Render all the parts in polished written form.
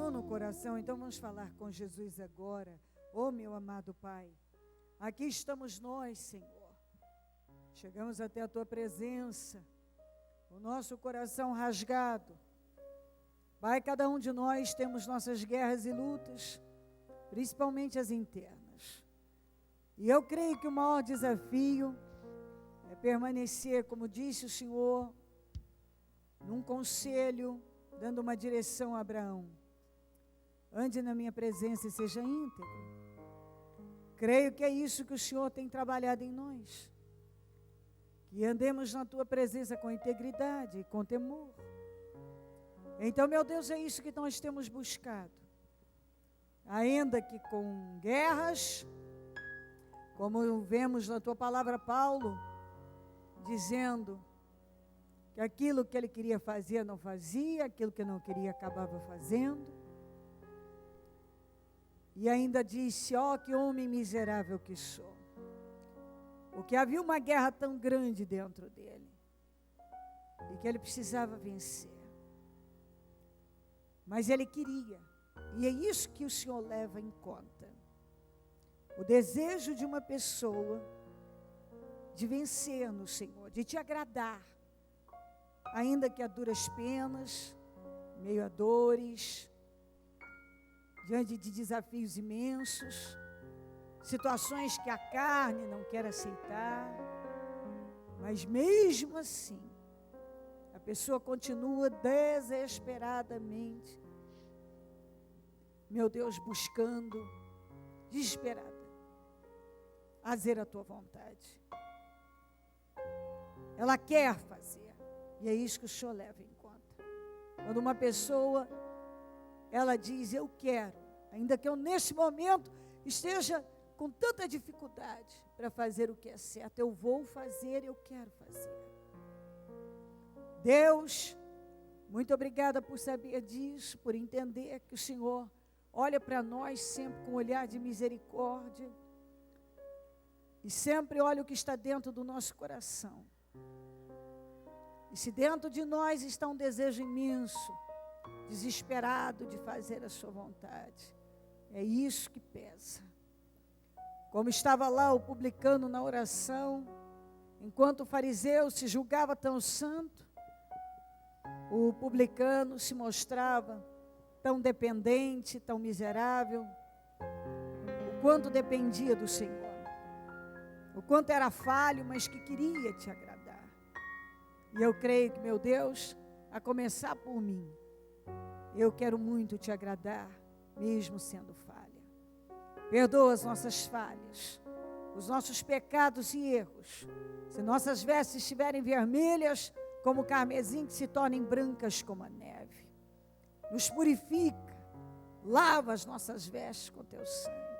mão no coração, então vamos falar com Jesus agora. Oh, meu amado Pai, aqui estamos nós, Senhor. Chegamos até a Tua presença, o nosso coração rasgado. Pai, cada um de nós temos nossas guerras e lutas, principalmente as internas. E eu creio que o maior desafio é permanecer, como disse o Senhor, num conselho, dando uma direção a Abraão. Ande na minha presença e seja íntegro. Creio que é isso que o Senhor tem trabalhado em nós. Que andemos na Tua presença com integridade e com temor. Então, meu Deus, é isso que nós temos buscado. Ainda que com guerras, como vemos na Tua palavra, Paulo, dizendo que aquilo que ele queria fazer não fazia, aquilo que não queria acabava fazendo. E ainda disse, ó, que homem miserável que sou. Porque havia uma guerra tão grande dentro dele, e que ele precisava vencer. Mas ele queria, e é isso que o Senhor leva em conta. O desejo de uma pessoa de vencer no Senhor, de te agradar, ainda que a duras penas, meio a dores, diante de desafios imensos, situações que a carne não quer aceitar, mas mesmo assim, a pessoa continua desesperadamente, meu Deus, buscando, desesperada, fazer a Tua vontade. Ela quer fazer, e é isso que o Senhor leva em conta. Quando uma pessoa, ela diz, eu quero, ainda que eu nesse momento esteja com tanta dificuldade para fazer o que é certo, eu vou fazer, eu quero fazer. Deus, muito obrigada por saber disso, por entender que o Senhor olha para nós sempre com um olhar de misericórdia e sempre olha o que está dentro do nosso coração. E se dentro de nós está um desejo imenso, desesperado de fazer a sua vontade, é isso que pesa. Como estava lá o publicano na oração, enquanto o fariseu se julgava tão santo, o publicano se mostrava tão dependente, tão miserável, o quanto dependia do Senhor, o quanto era falho, mas que queria te agradar. E eu creio que, meu Deus, a começar por mim, eu quero muito te agradar, mesmo sendo falha. Perdoa as nossas falhas, os nossos pecados e erros. Se nossas vestes estiverem vermelhas, como o carmesim, que se tornem brancas como a neve. Nos purifica, lava as nossas vestes com Teu sangue.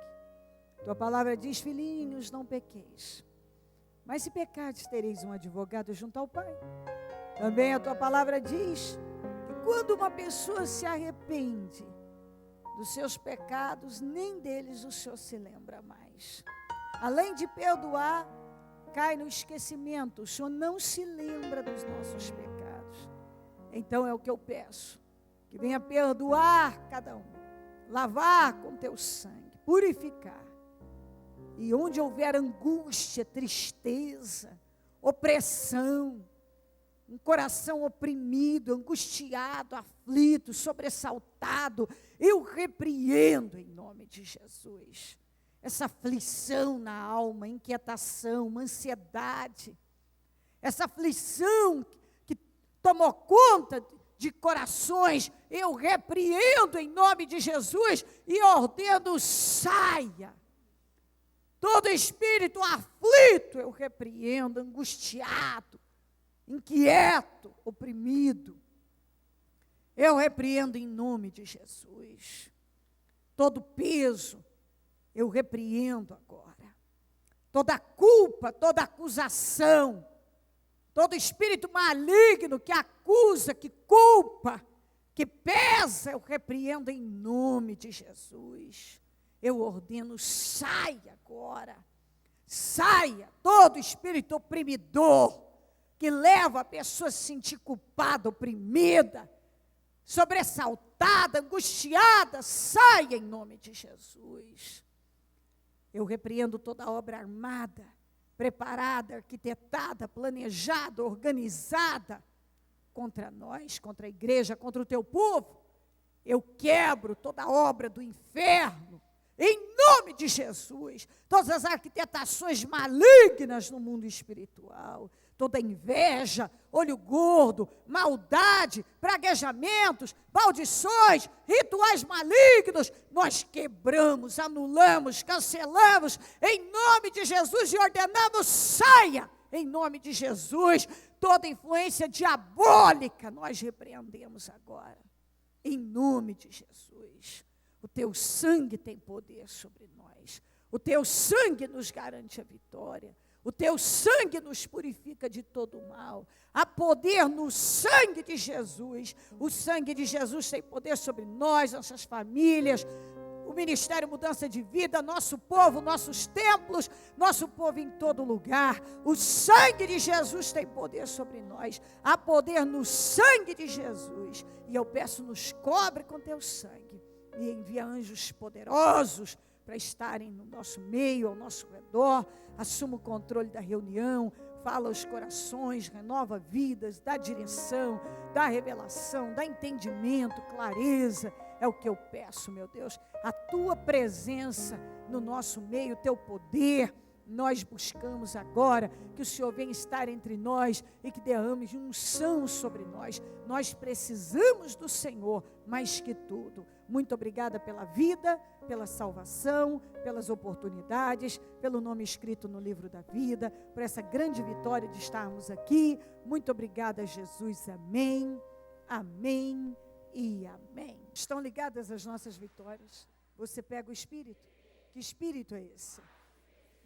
Tua palavra diz, filhinhos, não pequeis. Mas se pecardes, tereis um advogado junto ao Pai. Também a Tua palavra diz que quando uma pessoa se arrepende dos seus pecados, nem deles o Senhor se lembra mais. Além de perdoar, cai no esquecimento. O Senhor não se lembra dos nossos pecados. Então é o que eu peço, que venha perdoar cada um, lavar com Teu sangue, purificar. E onde houver angústia, tristeza, opressão, um coração oprimido, angustiado, aflito, sobressaltado, eu repreendo em nome de Jesus. Essa aflição na alma, inquietação, uma ansiedade, essa aflição que tomou conta de corações, eu repreendo em nome de Jesus e ordeno, saia. Todo espírito aflito, eu repreendo, angustiado, inquieto, oprimido. Eu repreendo em nome de Jesus. Todo peso, eu repreendo agora. Toda culpa, toda acusação, todo espírito maligno que acusa, que culpa, que pesa, eu repreendo em nome de Jesus. Eu ordeno, saia agora. Saia todo espírito oprimidor, que leva a pessoa a se sentir culpada, oprimida, sobressaltada, amedrontada, angustiada, saia em nome de Jesus. Eu repreendo toda obra armada, preparada, arquitetada, planejada, organizada contra nós, contra a igreja, contra o teu povo. Eu quebro toda obra do inferno, em nome de Jesus. Todas as arquitetações malignas no mundo espiritual, toda inveja, olho gordo, maldade, praguejamentos, maldições, rituais malignos, nós quebramos, anulamos, cancelamos, em nome de Jesus, e ordenamos, saia, em nome de Jesus. Toda influência diabólica, nós repreendemos agora, em nome de Jesus. O teu sangue tem poder sobre nós, o teu sangue nos garante a vitória. O teu sangue nos purifica de todo o mal. Há poder no sangue de Jesus. O sangue de Jesus tem poder sobre nós, nossas famílias, o Ministério Mudança de Vida, nosso povo, nossos templos, nosso povo em todo lugar. O sangue de Jesus tem poder sobre nós. Há poder no sangue de Jesus. E eu peço, nos cobre com teu sangue. E envia anjos poderosos para estarem no nosso meio, ao nosso redor. Assuma o controle da reunião, fala aos corações, renova vidas, dá direção, dá revelação, dá entendimento, clareza. É o que eu peço, meu Deus. A tua presença no nosso meio, o teu poder. Nós buscamos agora que o Senhor venha estar entre nós e que derrame unção sobre nós. Nós precisamos do Senhor mais que tudo. Muito obrigada pela vida, pela salvação, pelas oportunidades, pelo nome escrito no livro da vida, por essa grande vitória de estarmos aqui. Muito obrigada, Jesus. Amém, amém e amém. Estão ligadas as nossas vitórias? Você pega o Espírito? Que Espírito é esse?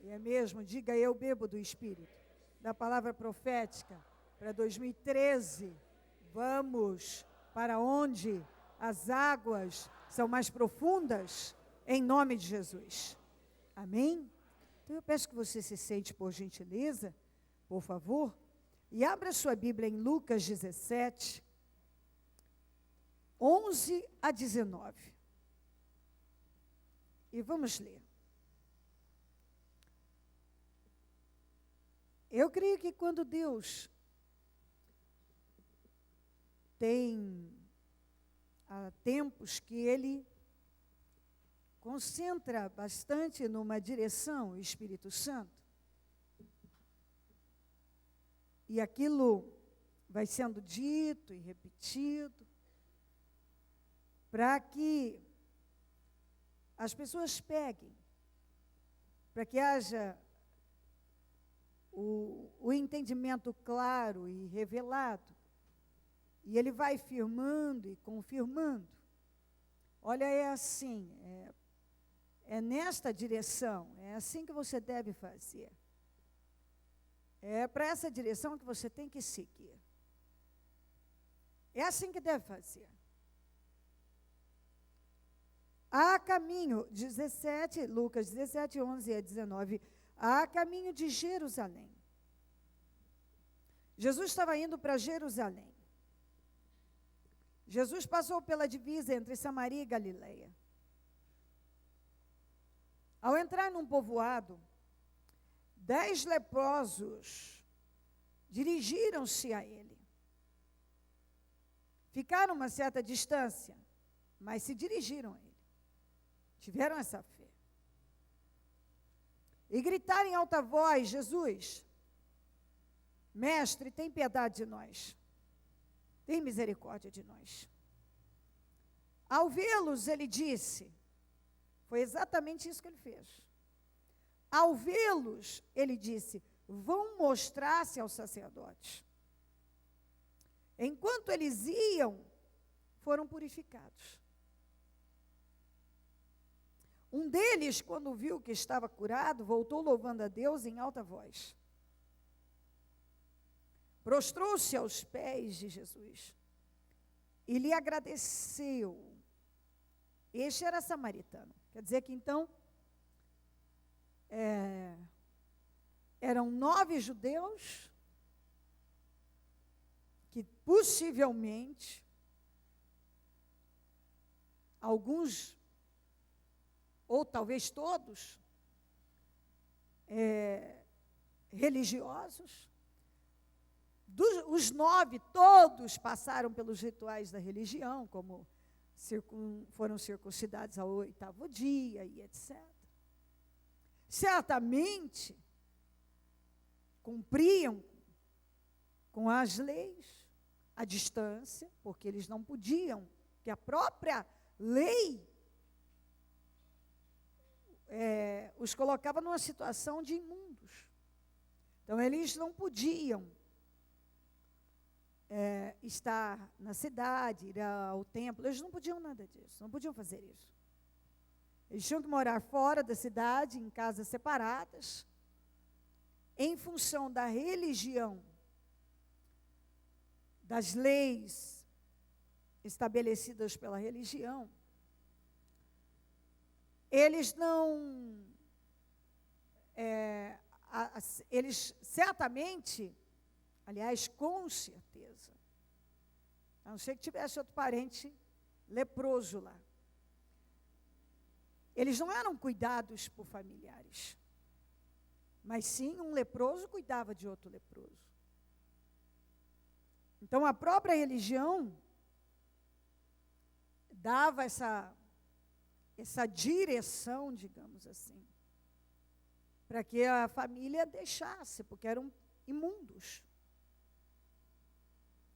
É mesmo, diga: eu bebo do Espírito, da palavra profética para 2013. Vamos para onde as águas são mais profundas, em nome de Jesus. Amém? Então eu peço que você se sente, por gentileza, por favor, e abra sua Bíblia em Lucas 17, 11 a 19. E vamos ler. Eu creio que quando Deus tem tempos que Ele concentra bastante numa direção, o Espírito Santo, e aquilo vai sendo dito e repetido, para que as pessoas peguem, para que haja o entendimento claro e revelado, e ele vai firmando e confirmando. Olha, é assim, é nesta direção, é assim que você deve fazer. É para essa direção que você tem que seguir. É assim que deve fazer. Há caminho, 17, Lucas 17, 11 a 19, há caminho de Jerusalém. Jesus estava indo para Jerusalém. Jesus passou pela divisa entre Samaria e Galileia. Ao entrar num povoado, 10 leprosos dirigiram-se a ele. Ficaram uma certa distância, mas se dirigiram a ele. Tiveram essa fé. E gritaram em alta voz: Jesus, Mestre, tem piedade de nós. Tem misericórdia de nós. Ao vê-los, ele disse, foi exatamente isso que ele fez. Ao vê-los, ele disse, vão mostrar-se aos sacerdotes. Enquanto eles iam, foram purificados. Um deles, quando viu que estava curado, voltou louvando a Deus em alta voz. Prostrou-se aos pés de Jesus e lhe agradeceu. Este era samaritano. Quer dizer que então, eram 9 judeus que possivelmente alguns, ou talvez todos, religiosos. Os 9, todos passaram pelos rituais da religião, como foram circuncidados ao 8º dia e etc. Certamente, cumpriam com as leis, à distância, porque eles não podiam, que a própria lei os colocava numa situação de imundos. Então, eles não podiam estar na cidade, ir ao templo, eles não podiam nada disso, não podiam fazer isso. Eles tinham que morar fora da cidade, em casas separadas, em função da religião, das leis estabelecidas pela religião. Eles não, eles certamente, aliás, com certeza, a não ser que tivesse outro parente leproso lá, eles não eram cuidados por familiares, mas sim um leproso cuidava de outro leproso. Então, a própria religião dava essa direção, digamos assim, para que a família deixasse, porque eram imundos.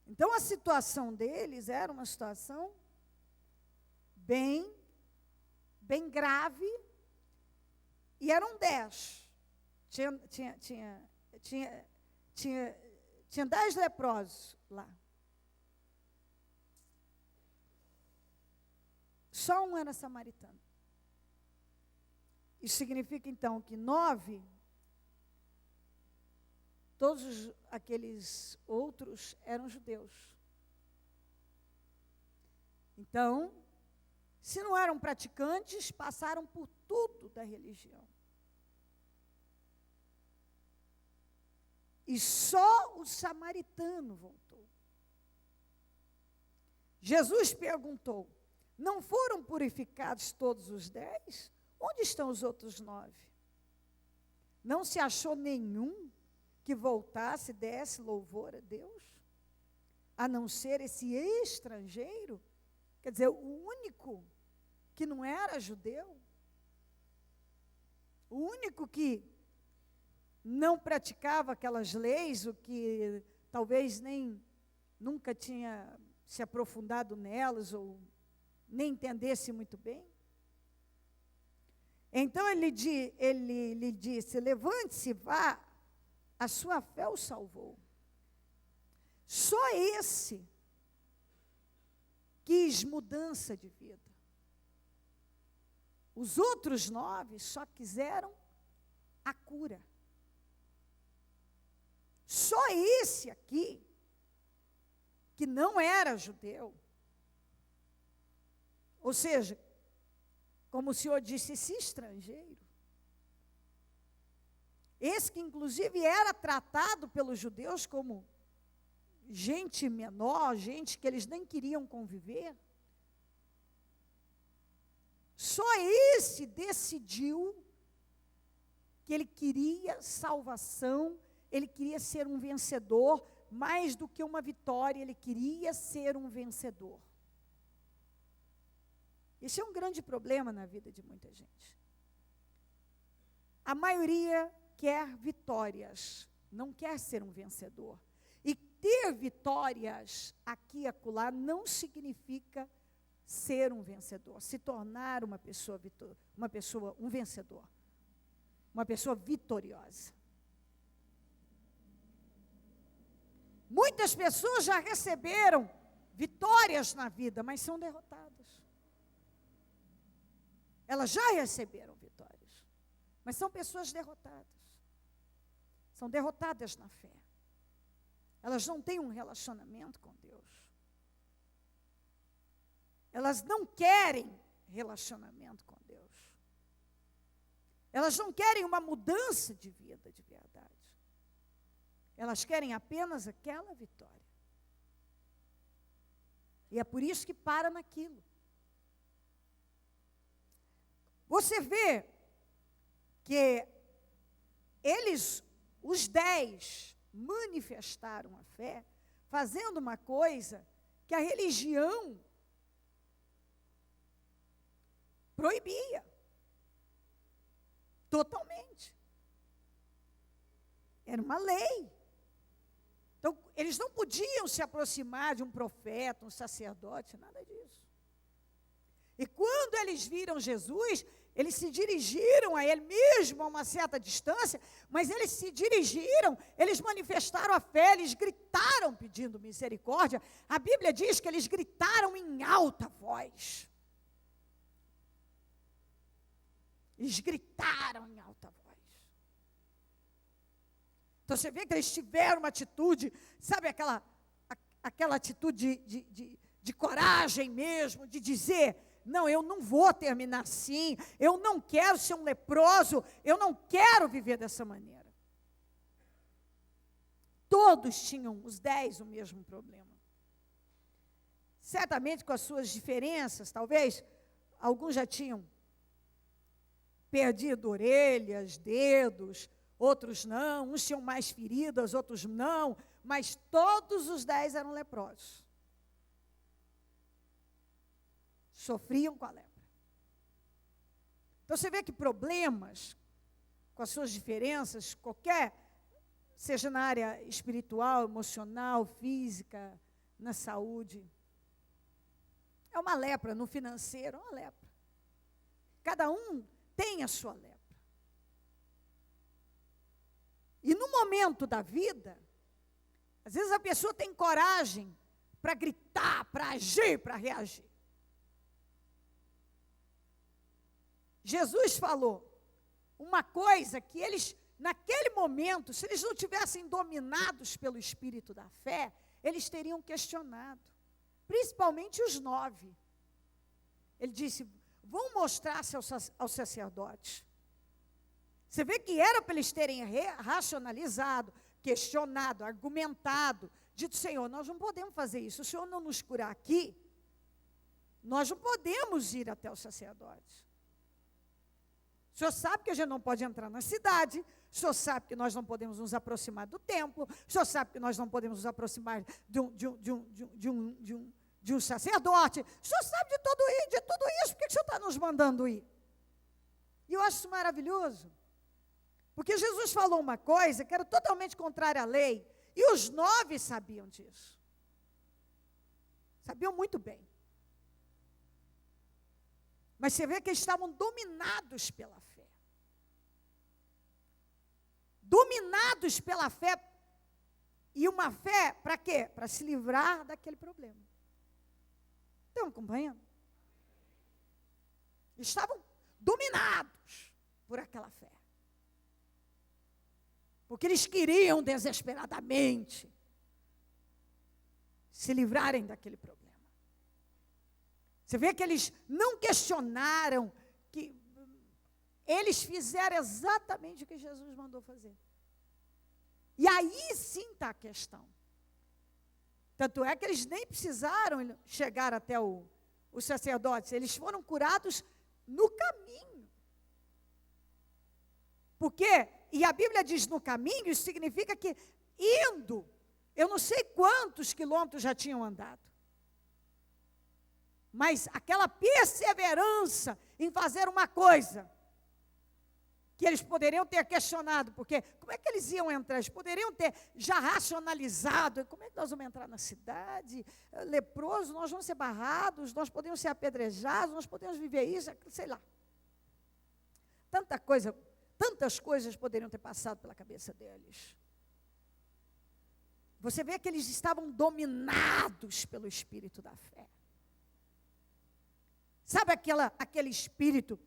Então, a situação deles era uma situação bem grave, e eram 10. Tinha 10 leprosos lá. Só um era samaritano. Isso significa, então, que 9, todos aqueles outros eram judeus. Então, se não eram praticantes, passaram por tudo da religião. E só o samaritano voltou. Jesus perguntou: não foram purificados todos os 10? Onde estão os outros 9? Não se achou nenhum que voltasse e desse louvor a Deus? A não ser esse estrangeiro? Quer dizer, o único que não era judeu, o único que não praticava aquelas leis, o que talvez nem nunca tinha se aprofundado nelas, ou nem entendesse muito bem. Então ele lhe disse: levante-se, vá, a sua fé o salvou. Só esse quis mudança de vida. Os outros 9 só quiseram a cura. Só esse aqui, que não era judeu, ou seja, como o Senhor disse, esse estrangeiro, esse que inclusive era tratado pelos judeus como gente menor, gente que eles nem queriam conviver, só esse decidiu que ele queria salvação, ele queria ser um vencedor, mais do que uma vitória, ele queria ser um vencedor. Esse é um grande problema na vida de muita gente. A maioria quer vitórias, não quer ser um vencedor. E ter vitórias aqui e acolá não significa ser um vencedor, se tornar um vencedor, uma pessoa vitoriosa. Muitas pessoas já receberam vitórias na vida, mas são derrotadas. Elas já receberam vitórias, mas são pessoas derrotadas. São derrotadas na fé. Elas não têm um relacionamento com Deus. Elas não querem relacionamento com Deus. Elas não querem uma mudança de vida de verdade. Elas querem apenas aquela vitória. E é por isso que para naquilo. Você vê que eles, os 10, manifestaram a fé, fazendo uma coisa que a religião proibia. Totalmente. Era uma lei. Então, eles não podiam se aproximar de um profeta, um sacerdote, nada disso. E quando eles viram Jesus, eles se dirigiram a ele mesmo a uma certa distância, mas eles se dirigiram, eles manifestaram a fé, eles gritaram pedindo misericórdia. A Bíblia diz que eles gritaram em alta voz. Eles gritaram em alta voz. Então você vê que eles tiveram uma atitude, sabe aquela atitude de coragem mesmo, de dizer: não, eu não vou terminar assim, eu não quero ser um leproso, eu não quero viver dessa maneira. Todos tinham, os 10, o mesmo problema. Certamente com as suas diferenças, talvez, alguns já tinham perdido orelhas, dedos, outros não, uns tinham mais feridas, outros não, mas todos os 10 eram leprosos. Sofriam com a lepra. Então você vê que problemas, com as suas diferenças, qualquer, seja na área espiritual, emocional, física, na saúde, é uma lepra, no financeiro, é uma lepra. Cada um tem a sua lepra. E no momento da vida, às vezes a pessoa tem coragem para gritar, para agir, para reagir. Jesus falou uma coisa que eles, naquele momento, se eles não tivessem dominados pelo espírito da fé, eles teriam questionado, principalmente os 9. Ele disse: vão mostrar-se aos sacerdotes. Você vê que era para eles terem racionalizado, questionado, argumentado, dito: Senhor, nós não podemos fazer isso, o Senhor não nos curar aqui, nós não podemos ir até os sacerdotes. O Senhor sabe que a gente não pode entrar na cidade, o Senhor sabe que nós não podemos nos aproximar do templo, o Senhor sabe que nós não podemos nos aproximar de um sacerdote, o Senhor sabe de tudo isso, por que o Senhor está nos mandando ir? E eu acho isso maravilhoso, porque Jesus falou uma coisa que era totalmente contrária à lei, e os 9 sabiam disso, sabiam muito bem. Mas você vê que eles estavam dominados pela fé. Dominados pela fé. E uma fé para quê? Para se livrar daquele problema. Estão acompanhando? Estavam dominados por aquela fé. Porque eles queriam desesperadamente se livrarem daquele problema. Você vê que eles não questionaram, que eles fizeram exatamente o que Jesus mandou fazer. E aí sim está a questão. Tanto é que eles nem precisaram chegar até os sacerdotes, eles foram curados no caminho. Por quê? E a Bíblia diz no caminho, isso significa que indo, eu não sei quantos quilômetros já tinham andado. Mas aquela perseverança em fazer uma coisa, que eles poderiam ter questionado, porque como é que eles iam entrar? Eles poderiam ter já racionalizado, como é que nós vamos entrar na cidade? Leprosos, nós vamos ser barrados, nós podemos ser apedrejados, nós podemos viver isso, sei lá. Tantas coisas poderiam ter passado pela cabeça deles. Você vê que eles estavam dominados pelo espírito da fé. Sabe aquele espírito,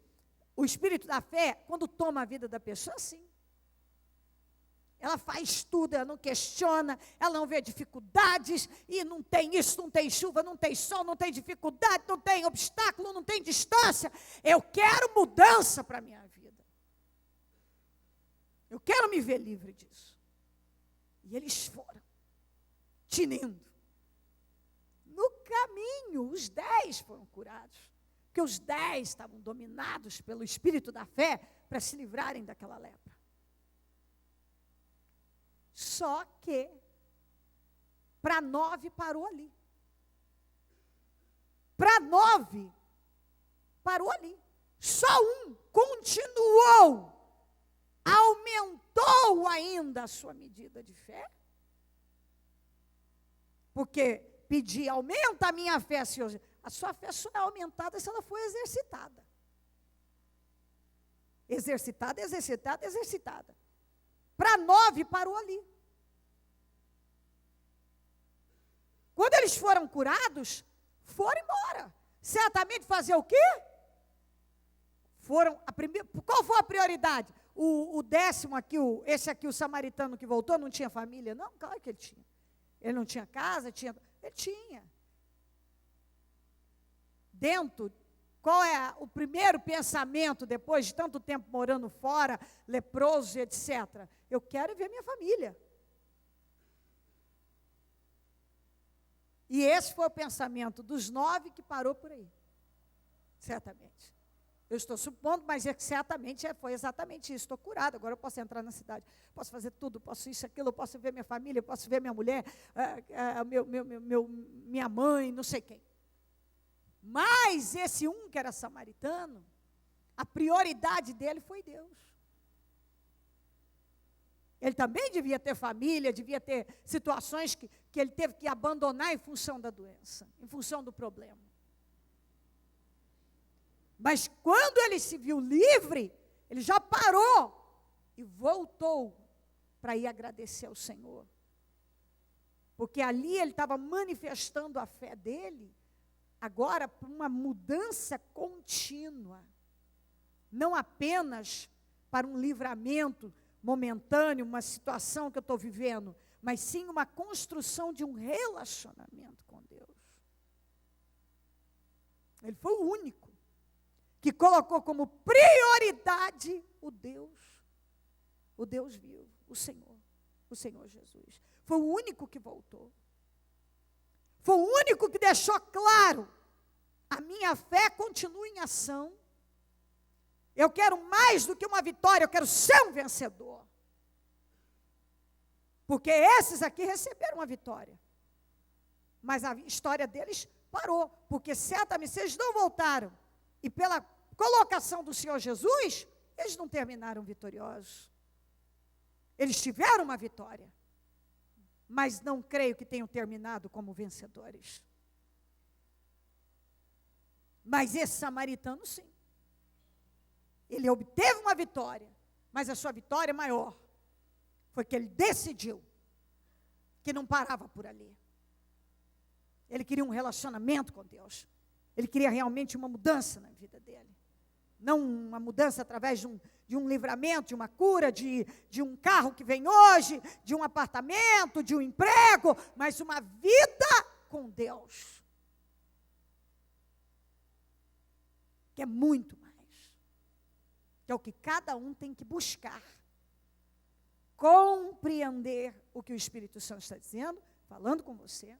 o espírito da fé, quando toma a vida da pessoa, sim. Ela faz tudo, ela não questiona, ela não vê dificuldades, e não tem isso, não tem chuva, não tem sol, não tem dificuldade, não tem obstáculo, não tem distância. Eu quero mudança para a minha vida. Eu quero me ver livre disso. E eles foram, tinindo. No caminho, os 10 foram curados. Porque os 10 estavam dominados pelo espírito da fé para se livrarem daquela lepra. Só que, para 9 parou ali. Para 9, parou ali. Só um continuou, aumentou ainda a sua medida de fé. Porque pedir, aumenta a minha fé, Senhor. A sua fé só é aumentada se ela for exercitada. Exercitada, exercitada, exercitada. Para 9, parou ali. Quando eles foram curados, foram embora. Certamente fazer o quê? Qual foi a prioridade? O 10º aqui, esse aqui, o samaritano que voltou, não tinha família? Não, claro que ele tinha. Ele não tinha casa, ele tinha. Qual é o primeiro pensamento, depois de tanto tempo morando fora, leproso, etc.? Eu quero ver minha família. E esse foi o pensamento dos 9 que parou por aí. Certamente. Eu estou supondo, mas certamente foi exatamente isso. Estou curado, agora eu posso entrar na cidade. Posso fazer tudo, posso isso, aquilo, eu posso ver minha família, eu posso ver minha mulher, minha mãe, não sei quem. Mas esse que era samaritano, a prioridade dele foi Deus. Ele também devia ter família, devia ter situações que ele teve que abandonar em função da doença, em função do problema. Mas quando ele se viu livre, ele já parou e voltou para ir agradecer ao Senhor. Porque ali ele estava manifestando a fé dele, agora para uma mudança contínua. Não apenas para um livramento momentâneo, uma situação que eu estou vivendo, mas sim uma construção de um relacionamento com Deus. Ele foi o único que colocou como prioridade o Deus vivo, o Senhor Jesus. Foi o único que voltou. Foi o único que deixou claro, a minha fé continua em ação. Eu quero mais do que uma vitória, eu quero ser um vencedor. Porque esses aqui receberam a vitória. Mas a história deles parou, porque certamente, se eles não voltaram, e pela colocação do Senhor Jesus, eles não terminaram vitoriosos. Eles tiveram uma vitória, mas não creio que tenham terminado como vencedores. Mas esse samaritano, sim. Ele obteve uma vitória, mas a sua vitória maior foi que ele decidiu que não parava por ali. Ele queria um relacionamento com Deus. Ele queria realmente uma mudança na vida dele. Não uma mudança através de um livramento, de uma cura, de um carro que vem hoje, de um apartamento, de um emprego, mas uma vida com Deus. Que é muito mais. Que é o que cada um tem que buscar. Compreender o que o Espírito Santo está dizendo, falando com você.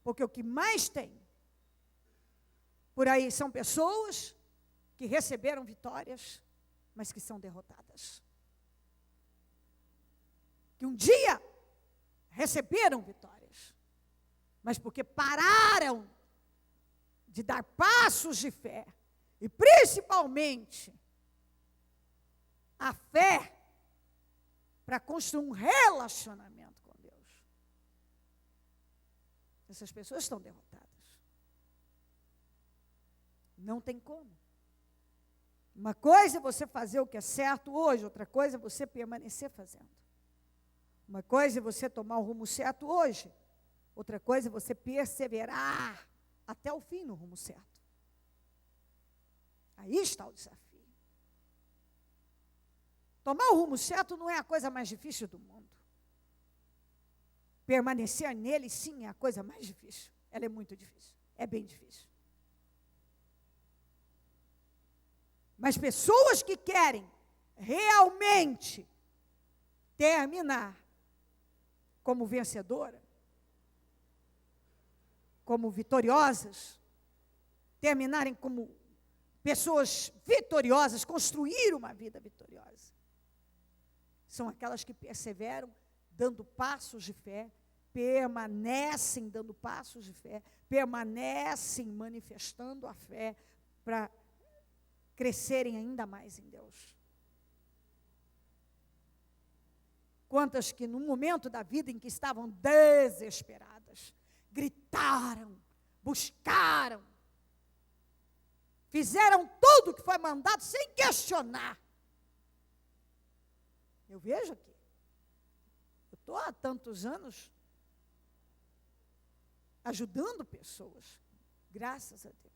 Porque o que mais tem por aí são pessoas que receberam vitórias, mas que são derrotadas. Que um dia receberam vitórias, mas porque pararam de dar passos de fé, e principalmente a fé para construir um relacionamento com Deus. Essas pessoas estão derrotadas. Não tem como. Uma coisa é você fazer o que é certo hoje, outra coisa é você permanecer fazendo. Uma coisa é você tomar o rumo certo hoje, outra coisa é você perseverar até o fim no rumo certo. Aí está o desafio. Tomar o rumo certo não é a coisa mais difícil do mundo. Permanecer nele, sim, é a coisa mais difícil. Ela é muito difícil, é bem difícil. Mas pessoas que querem realmente terminar como vencedora, como vitoriosas, terminarem como pessoas vitoriosas, construir uma vida vitoriosa. São aquelas que perseveram dando passos de fé, permanecem dando passos de fé, permanecem manifestando a fé para crescerem ainda mais em Deus. Quantas que no momento da vida em que estavam desesperadas, gritaram, buscaram, fizeram tudo o que foi mandado sem questionar. Eu vejo aqui, eu estou há tantos anos ajudando pessoas, graças a Deus.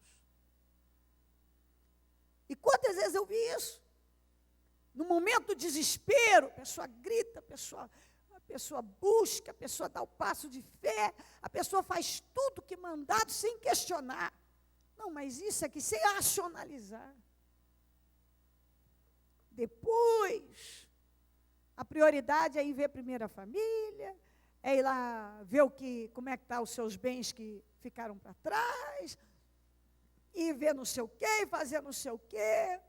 E quantas vezes eu vi isso? No momento do desespero, a pessoa grita, a pessoa busca, a pessoa dá o passo de fé, a pessoa faz tudo que mandado sem questionar. Não, mas isso aqui sem racionalizar. Depois, a prioridade é ir ver primeiro a família, é ir lá ver como é que estão os seus bens que ficaram para trás, e ver não sei o quê, fazer não sei o quê.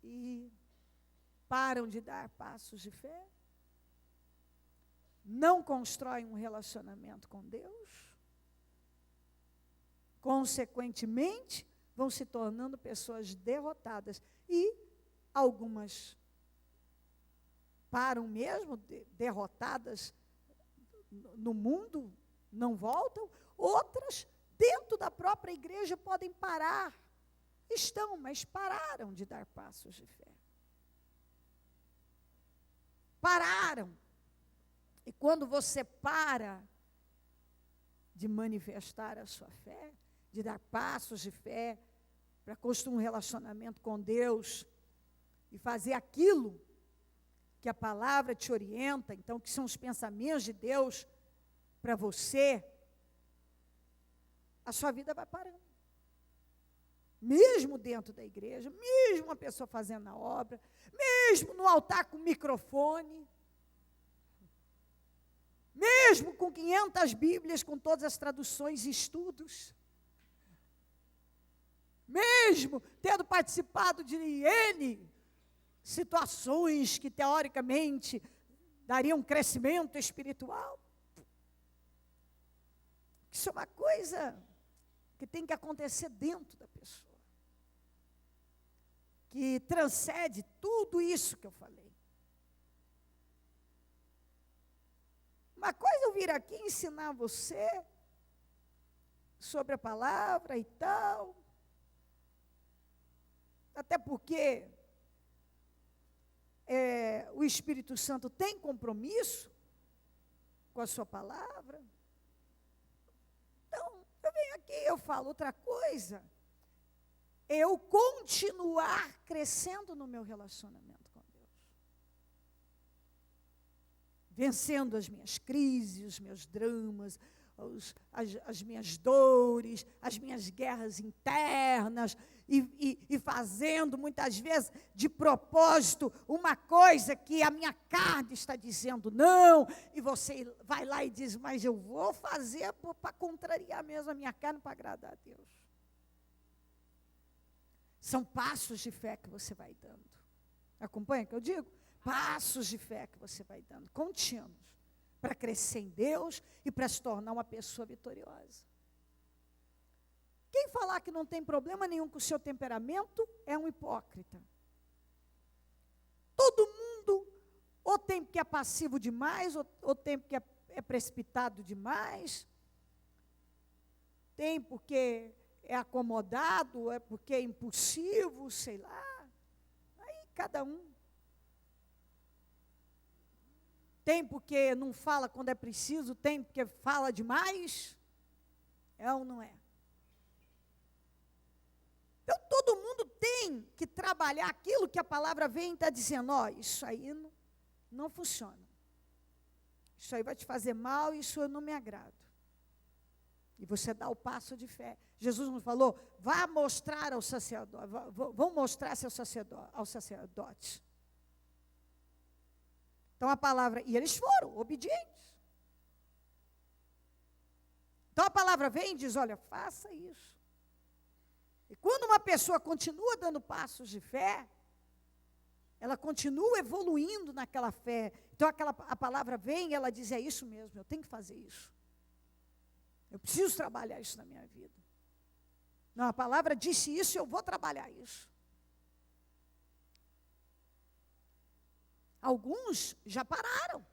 E param de dar passos de fé, não constroem um relacionamento com Deus, consequentemente, vão se tornando pessoas derrotadas. E algumas param mesmo, derrotadas no mundo, não voltam. Outras, dentro da própria igreja, podem parar. Estão, mas pararam de dar passos de fé. Pararam. E quando você para de manifestar a sua fé, de dar passos de fé, para construir um relacionamento com Deus, e fazer aquilo que a palavra te orienta, então, que são os pensamentos de Deus para você, a sua vida vai parando. Mesmo dentro da igreja, mesmo uma pessoa fazendo a obra, mesmo no altar com microfone, mesmo com 500 Bíblias, com todas as traduções e estudos, mesmo tendo participado de N situações que teoricamente dariam crescimento espiritual. Isso é uma coisa que tem que acontecer dentro da pessoa, que transcende tudo isso que eu falei. Uma coisa é eu vir aqui ensinar você sobre a palavra e tal, até porque o Espírito Santo tem compromisso com a sua palavra. Então, eu venho aqui, eu falo outra coisa. Eu continuar crescendo no meu relacionamento com Deus. Vencendo as minhas crises, os meus dramas, as minhas dores, as minhas guerras internas, e fazendo muitas vezes de propósito uma coisa que a minha carne está dizendo não, e você vai lá e diz, mas eu vou fazer para contrariar mesmo a minha carne, para agradar a Deus. São passos de fé que você vai dando. Acompanha o que eu digo? Passos de fé que você vai dando, contínuos, para crescer em Deus e para se tornar uma pessoa vitoriosa. Quem falar que não tem problema nenhum com o seu temperamento é um hipócrita. Todo mundo, ou tem porque é passivo demais, ou tem porque é precipitado demais, tem porque é acomodado, é porque é impulsivo, sei lá. Aí cada um. Tem porque não fala quando é preciso, tem porque fala demais. É ou não é? Então, todo mundo tem que trabalhar aquilo que a palavra vem e está dizendo, isso aí não funciona. Isso aí vai te fazer mal, isso eu não me agrado. E você dá o passo de fé. Jesus nos falou, vá mostrar ao sacerdote, vão mostrar ao sacerdote. Então a palavra, e eles foram obedientes. Então a palavra vem e diz, olha, faça isso. E quando uma pessoa continua dando passos de fé, ela continua evoluindo naquela fé. Então a palavra vem e ela diz, é isso mesmo, eu tenho que fazer isso. Eu preciso trabalhar isso na minha vida. Não, a palavra disse isso e eu vou trabalhar isso. Alguns já pararam.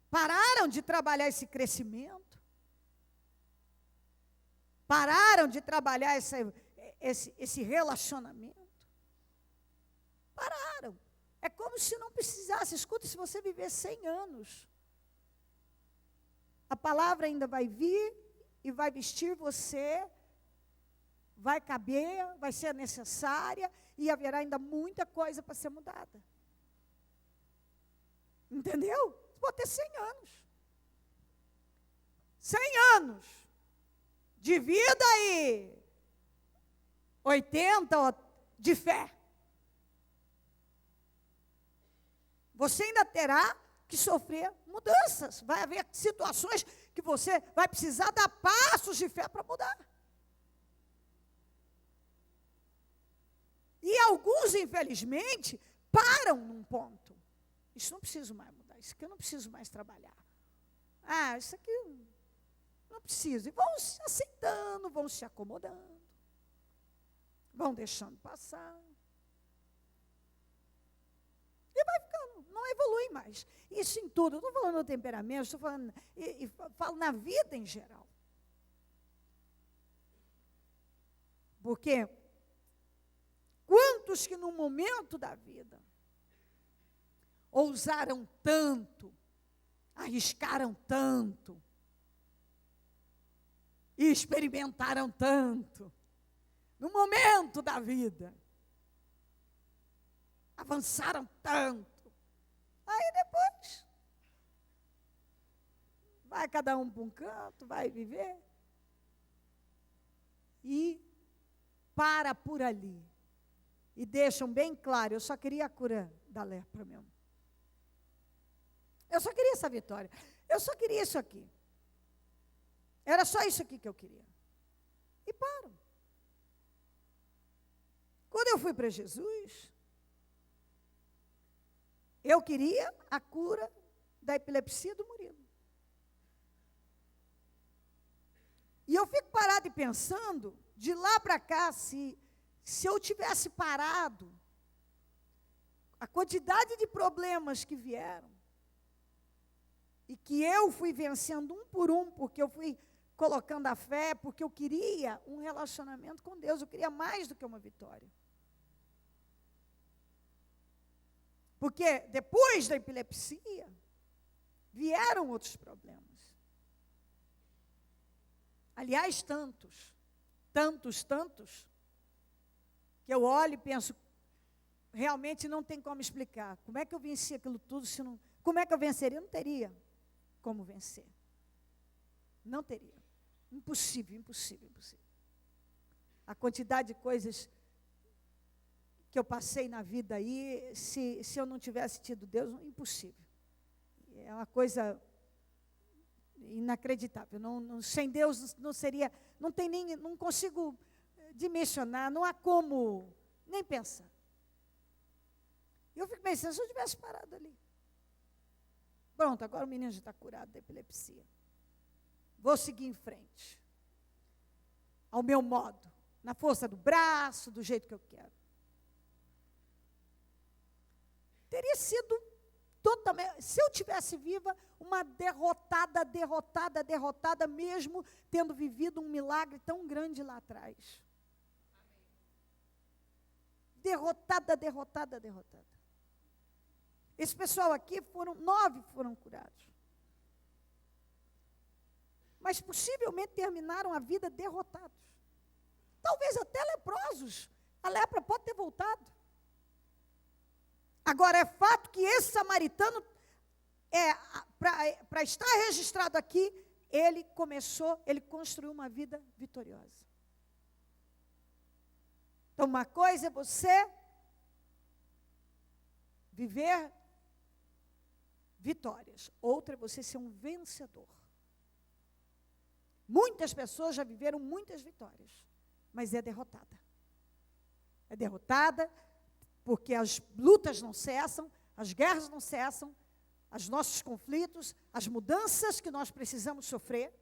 Pararam de trabalhar esse crescimento. Pararam de trabalhar esse relacionamento. Pararam. É como se não precisasse. Escuta, se você viver 100 anos, a palavra ainda vai vir e vai vestir você, vai caber, vai ser necessária e haverá ainda muita coisa para ser mudada. Entendeu? Pode ter 100 anos. 100 anos de vida e 80 de fé. Você ainda terá que sofrer mudanças. Vai haver situações que você vai precisar dar passos de fé para mudar. E alguns, infelizmente, param num ponto. Isso não preciso mais mudar, isso aqui eu não preciso mais trabalhar. Ah, isso aqui não preciso. E vão se aceitando, vão se acomodando. Vão deixando passar. E vai ficando, não evolui mais. Isso em tudo, eu estou falando do temperamento, estou falando, e falo na vida em geral. Porque quantos que no momento da vida ousaram tanto, arriscaram tanto, e experimentaram tanto, no momento da vida, avançaram tanto, aí depois, vai cada um para um canto, vai viver, e para por ali, e deixam bem claro, eu só queria a cura da lepra mesmo, eu só queria essa vitória, eu só queria isso aqui, era só isso aqui que eu queria, e param. Quando eu fui para Jesus, eu queria a cura da epilepsia do Murilo. E eu fico parado e pensando, de lá para cá, se eu tivesse parado, a quantidade de problemas que vieram, e que eu fui vencendo um por um, porque eu fui colocando a fé, porque eu queria um relacionamento com Deus, eu queria mais do que uma vitória. Porque depois da epilepsia, vieram outros problemas. Aliás, tantos, que eu olho e penso, realmente não tem como explicar. Como é que eu venci aquilo tudo se não... Como é que eu venceria? Eu não teria como vencer. Não teria. Impossível. A quantidade de coisas que eu passei na vida aí, se eu não tivesse tido Deus, impossível. É uma coisa inacreditável. Sem Deus não seria, não consigo dimensionar, não há como nem pensar. Eu fico pensando, se eu tivesse parado ali. Pronto, agora o menino já está curado da epilepsia. Vou seguir em frente. Ao meu modo, na força do braço, do jeito que eu quero. Teria sido totalmente, se eu tivesse viva, uma derrotada, mesmo tendo vivido um milagre tão grande lá atrás. Derrotada. Esse pessoal aqui, 9 foram curados. Mas possivelmente terminaram a vida derrotados. Talvez até leprosos. A lepra pode ter voltado. Agora, é fato que esse samaritano, para estar registrado aqui, ele construiu uma vida vitoriosa. Então, uma coisa é você viver vitórias, outra é você ser um vencedor. Muitas pessoas já viveram muitas vitórias, mas é derrotada. É derrotada porque as lutas não cessam, as guerras não cessam, os nossos conflitos, as mudanças que nós precisamos sofrer.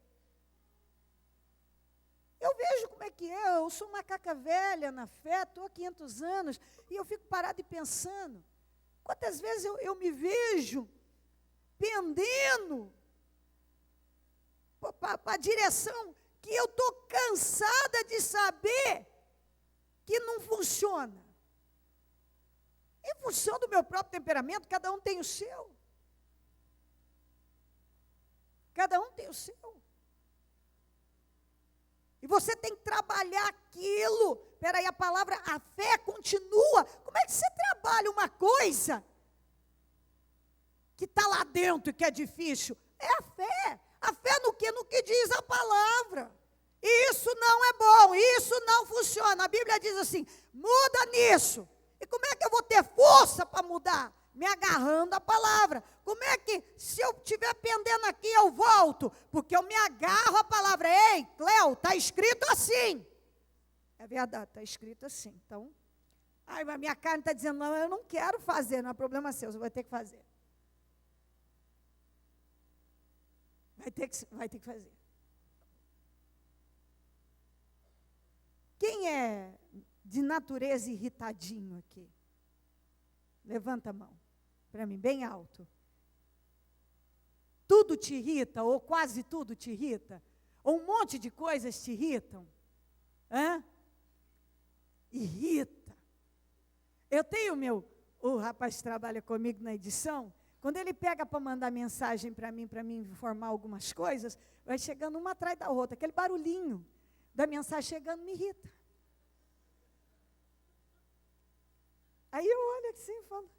Eu vejo como é que é, eu sou macaca velha na fé, estou há 500 anos, e eu fico parada e pensando, quantas vezes eu me vejo pendendo para a direção que eu estou cansada de saber que não funciona. Em função do meu próprio temperamento, cada um tem o seu. Cada um tem o seu. E você tem que trabalhar aquilo. Espera aí, a fé continua. Como é que você trabalha uma coisa que está lá dentro e que é difícil? É a fé. A fé no quê? No que diz a palavra. Isso não é bom, isso não funciona. A Bíblia diz assim, muda nisso. E como é que eu vou ter força para mudar? Me agarrando à palavra. Como é que, se eu estiver pendendo aqui, eu volto? Porque eu me agarro à palavra. Ei, Cleo, está escrito assim. É verdade, está escrito assim. Então, ai, a minha carne está dizendo, não, eu não quero fazer, não é problema seu, você vai ter que fazer. Vai ter que fazer. Quem é de natureza irritadinho aqui? Levanta a mão para mim, bem alto. Tudo te irrita, ou quase tudo te irrita? Ou um monte de coisas te irritam? Irrita. Eu tenho o rapaz que trabalha comigo na edição, quando ele pega para mandar mensagem para mim informar algumas coisas, vai chegando uma atrás da outra, aquele barulhinho da mensagem chegando me irrita. Aí eu olho assim e falo,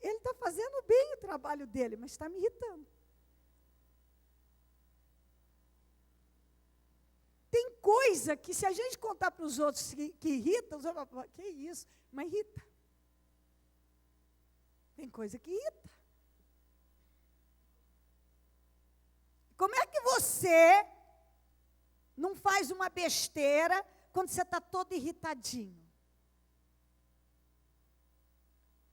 ele está fazendo bem o trabalho dele, mas está me irritando. Tem coisa que se a gente contar para os outros que irrita, os outros vão falar, que isso? Mas irrita. Tem coisa que irrita. Como é que você não faz uma besteira quando você está todo irritadinho?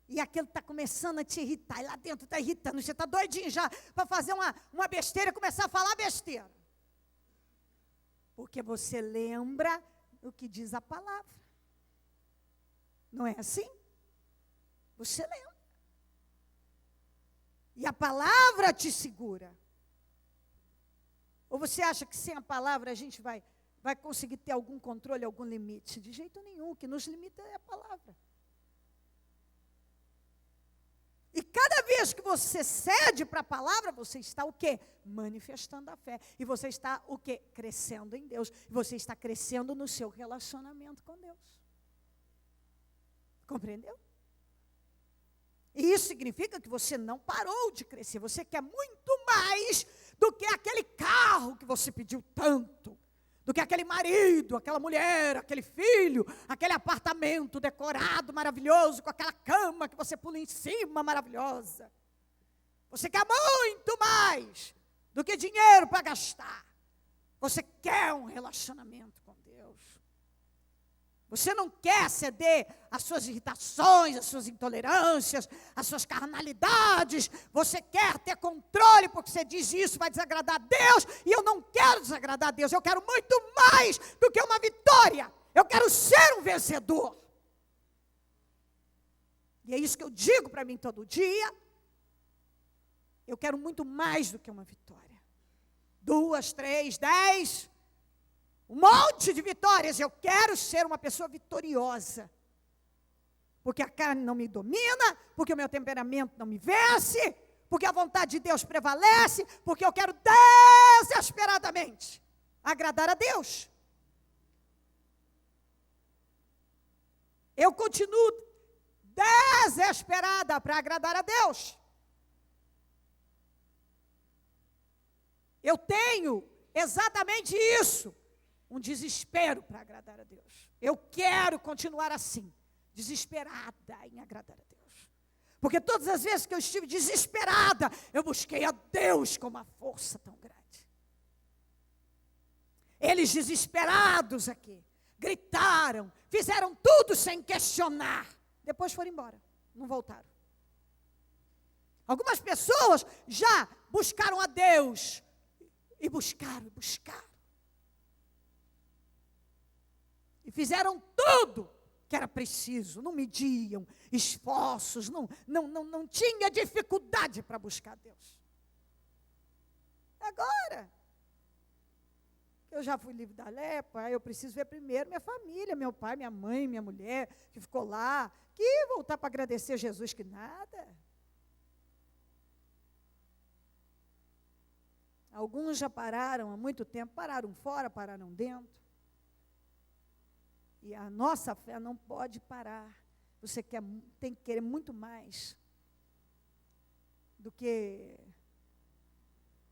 E aquilo está começando a te irritar, e lá dentro está irritando, você está doidinho já para fazer uma besteira e começar a falar besteira. Porque você lembra o que diz a palavra. Não é assim? Você lembra. E a palavra te segura. Ou você acha que sem a palavra a gente vai conseguir ter algum controle, algum limite? De jeito nenhum, o que nos limita é a palavra. E cada vez que você cede para a palavra, você está o quê? Manifestando a fé. E você está o quê? Crescendo em Deus. E você está crescendo no seu relacionamento com Deus. Compreendeu? E isso significa que você não parou de crescer. Você quer muito mais do que aquele carro que você pediu tanto. Do que aquele marido, aquela mulher, aquele filho, aquele apartamento decorado, maravilhoso, com aquela cama que você pula em cima, maravilhosa. Você quer muito mais do que dinheiro para gastar. Você quer um relacionamento com Deus. Você não quer ceder às suas irritações, às suas intolerâncias, às suas carnalidades. Você quer ter controle, porque você diz isso vai desagradar a Deus. E eu não quero desagradar a Deus. Eu quero muito mais do que uma vitória. Eu quero ser um vencedor. E é isso que eu digo para mim todo dia. Eu quero muito mais do que uma vitória. 2, 3, 10... um monte de vitórias. Eu quero ser uma pessoa vitoriosa. Porque a carne não me domina, porque o meu temperamento não me vence, porque a vontade de Deus prevalece, porque eu quero desesperadamente agradar a Deus. Eu continuo desesperada para agradar a Deus. Eu tenho exatamente isso. Um desespero para agradar a Deus. Eu quero continuar assim, desesperada em agradar a Deus. Porque todas as vezes que eu estive desesperada, eu busquei a Deus com uma força tão grande. Eles desesperados aqui, gritaram, fizeram tudo sem questionar. Depois foram embora, não voltaram. Algumas pessoas já buscaram a Deus. E buscaram. E fizeram tudo que era preciso. Não mediam esforços, não tinha dificuldade para buscar Deus. Agora, que eu já fui livre da lepra, eu preciso ver primeiro minha família, meu pai, minha mãe, minha mulher, que ficou lá, que voltar para agradecer a Jesus que nada. Alguns já pararam há muito tempo, pararam fora, pararam dentro. E a nossa fé não pode parar. Você tem que querer muito mais do que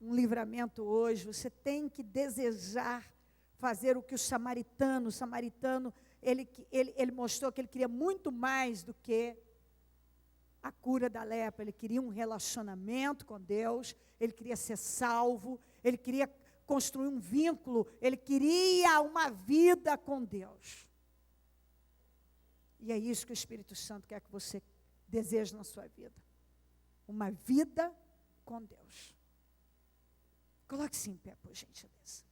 um livramento hoje. Você tem que desejar fazer o que o samaritano, ele mostrou que ele queria muito mais do que a cura da lepra. Ele queria um relacionamento com Deus, ele queria ser salvo, ele queria construir um vínculo, ele queria uma vida com Deus. E é isso que o Espírito Santo quer que você deseje na sua vida. Uma vida com Deus. Coloque-se em pé, por gentileza.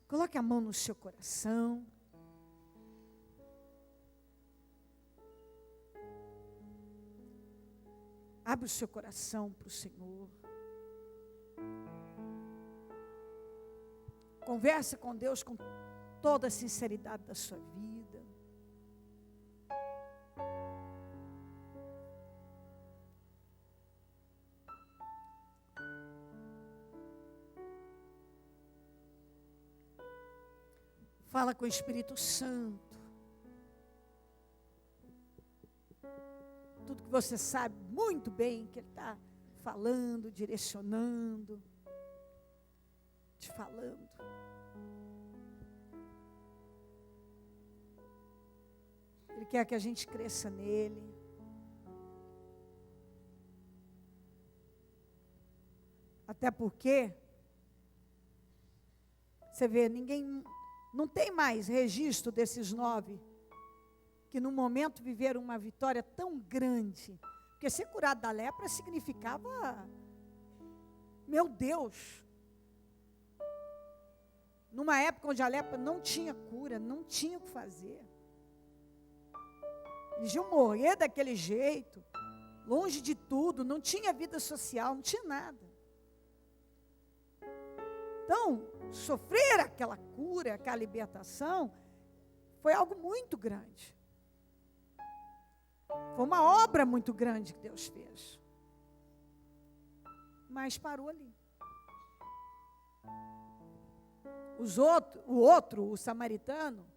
Coloque a mão no seu coração. Abre o seu coração para o Senhor. Converse com Deus com toda a sinceridade da sua vida. Fala com o Espírito Santo. Tudo que você sabe muito bem que Ele está falando, direcionando, te falando. Ele quer que a gente cresça nele. Até porque, você vê, não tem mais registro desses 9 que no momento viveram uma vitória tão grande. Porque ser curado da lepra significava, meu Deus, numa época onde a lepra não tinha cura, não tinha o que fazer. Eles iam morrer daquele jeito, longe de tudo, não tinha vida social, não tinha nada. Então, sofrer aquela cura, aquela libertação, foi algo muito grande. Foi uma obra muito grande que Deus fez. Mas parou ali. O samaritano,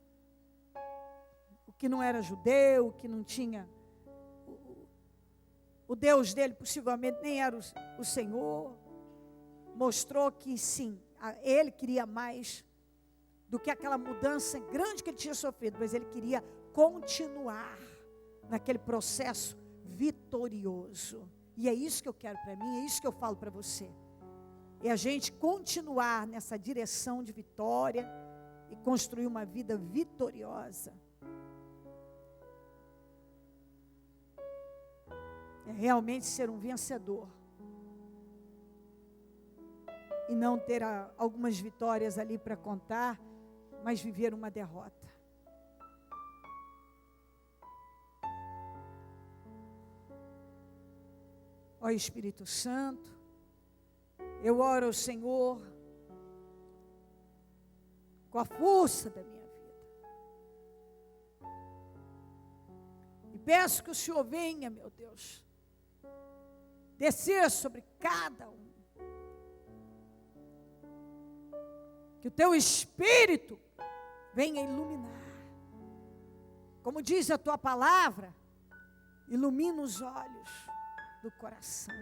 o que não era judeu, o que não tinha, o Deus dele possivelmente nem era o Senhor, mostrou que sim, ele queria mais do que aquela mudança grande que ele tinha sofrido, mas ele queria continuar naquele processo vitorioso. E é isso que eu quero para mim, é isso que eu falo para você. É a gente continuar nessa direção de vitória e construir uma vida vitoriosa. É realmente ser um vencedor. E não ter algumas vitórias ali para contar, mas viver uma derrota. Ó Espírito Santo, eu oro ao Senhor com a força da minha vida. E peço que o Senhor venha, meu Deus, descer sobre cada um. Que o teu Espírito venha iluminar. Como diz a tua palavra, ilumina os olhos do coração.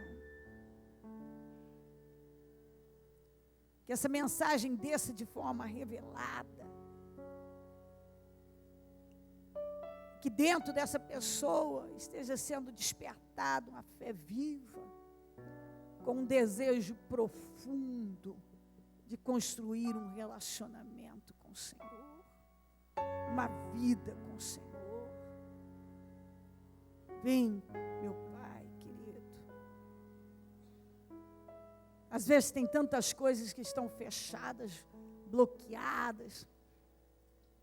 Que essa mensagem desça de forma revelada. que dentro dessa pessoa esteja sendo despertada uma fé viva, com um desejo profundo de construir um relacionamento com o Senhor, uma vida com o Senhor. Vem, meu Pai querido. Às vezes tem tantas coisas que estão fechadas, bloqueadas.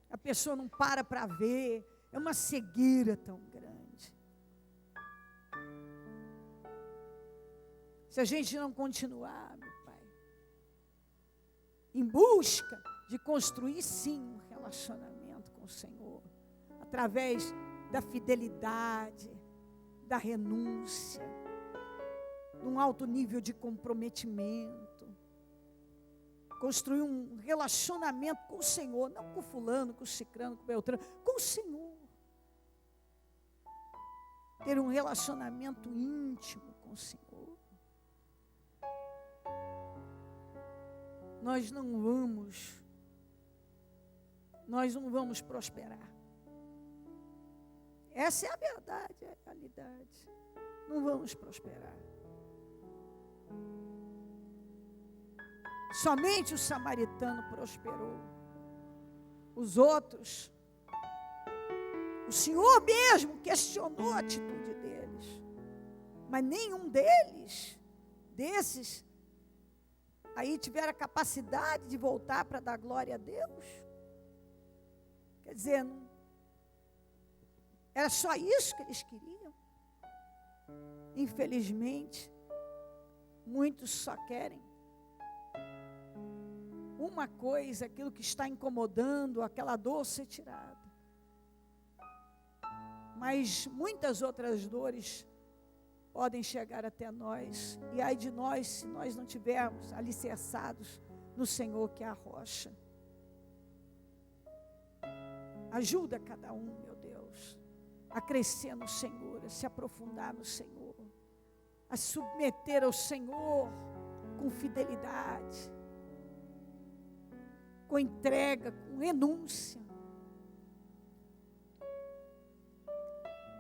A pessoa não para ver. É uma cegueira tão grande. Se a gente não continuar, meu Pai, em busca de construir sim um relacionamento com o Senhor, através da fidelidade, da renúncia, de um alto nível de comprometimento, construir um relacionamento com o Senhor, não com fulano, com o cicrano, com o beltrano, com o Senhor. Ter um relacionamento íntimo com o Senhor. Nós não vamos prosperar. Essa é a verdade, é a realidade. Não vamos prosperar. Somente o samaritano prosperou. Os outros, o Senhor mesmo questionou a atitude deles. Mas nenhum desses, aí tiveram a capacidade de voltar para dar glória a Deus. Quer dizer, não, era só isso que eles queriam. Infelizmente, muitos só querem uma coisa, aquilo que está incomodando, aquela dor ser tirada. Mas muitas outras dores podem chegar até nós. E ai de nós, se nós não tivermos alicerçados no Senhor, que é a rocha. Ajuda cada um, meu Deus, a crescer no Senhor, a se aprofundar no Senhor, a submeter ao Senhor com fidelidade, com entrega, com renúncia.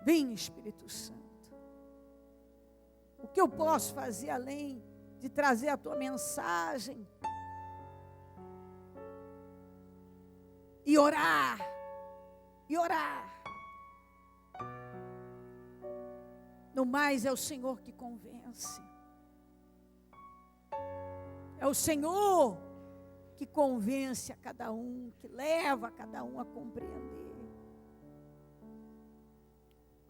Vem, Espírito Santo. O que eu posso fazer além de trazer a tua mensagem e orar, no mais é o Senhor que convence, é o Senhor que convence a cada um, que leva a cada um a compreender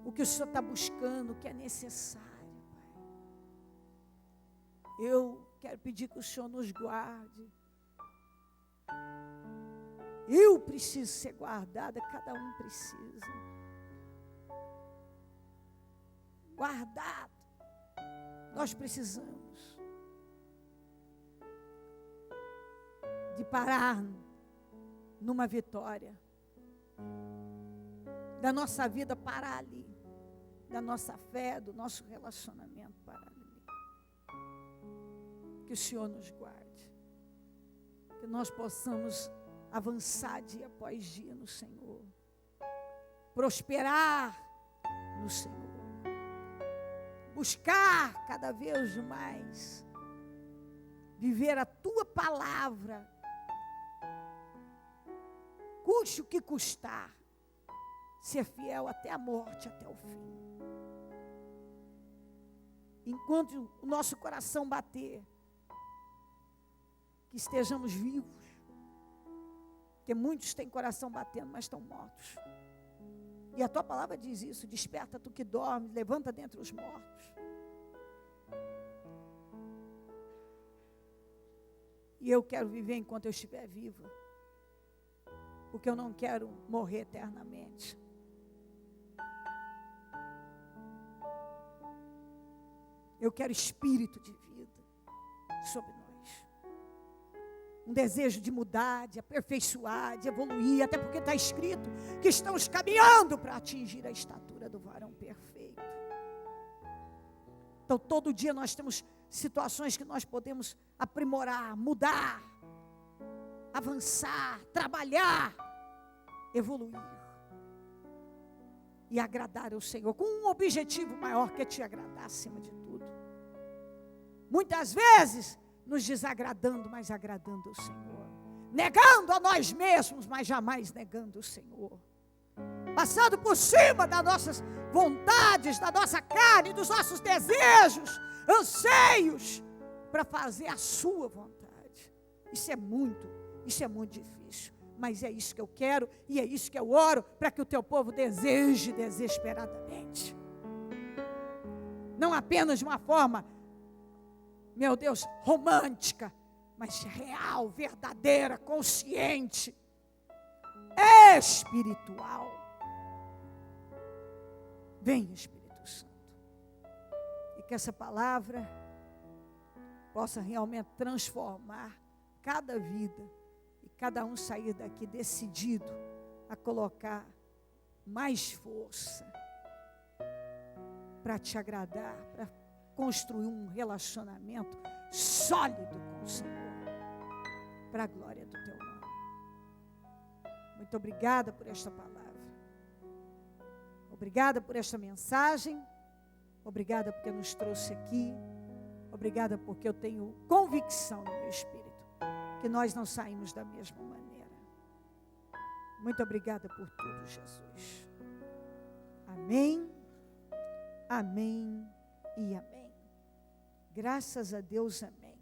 o que o Senhor está buscando, o que é necessário, Pai. Eu quero pedir que o Senhor nos guarde. Eu preciso ser guardada, cada um precisa. Guardado. Nós precisamos de parar numa vitória. Da nossa vida parar ali. Da nossa fé, do nosso relacionamento parar ali. Que o Senhor nos guarde. Que nós possamos avançar dia após dia no Senhor. Prosperar no Senhor. Buscar cada vez mais. Viver a tua palavra. Custe o que custar. Ser fiel até a morte, até o fim. Enquanto o nosso coração bater, que estejamos vivos. Porque muitos têm coração batendo, mas estão mortos. E a tua palavra diz isso: desperta tu que dormes, levanta dentre os mortos. E eu quero viver enquanto eu estiver viva. Porque eu não quero morrer eternamente. Eu quero espírito de vida sobre nós. Um desejo de mudar, de aperfeiçoar, de evoluir. Até porque está escrito que estamos caminhando para atingir a estatura do varão perfeito. Então todo dia nós temos situações que nós podemos aprimorar, mudar, avançar, trabalhar, evoluir. e agradar ao Senhor, com um objetivo maior que é te agradar acima de tudo. Muitas vezes nos desagradando, mas agradando ao Senhor. Negando a nós mesmos, mas jamais negando o Senhor. Passando por cima das nossas vontades, da nossa carne, dos nossos desejos, anseios, para fazer a sua vontade. Isso é muito difícil. Mas é isso que eu quero e é isso que eu oro, para que o teu povo deseje desesperadamente. Não apenas de uma forma, meu Deus, romântica, mas real, verdadeira, consciente, espiritual. Vem, Espírito Santo. E que essa palavra possa realmente transformar cada vida. E cada um sair daqui decidido a colocar mais força para te agradar, para construir um relacionamento sólido com o Senhor, para a glória do teu nome. Muito obrigada por esta palavra. Obrigada por esta mensagem. Obrigada porque nos trouxe aqui. Obrigada porque eu tenho convicção no meu espírito que nós não saímos da mesma maneira. Muito obrigada por tudo, Jesus. Amém, amém e amém. Graças a Deus, amém.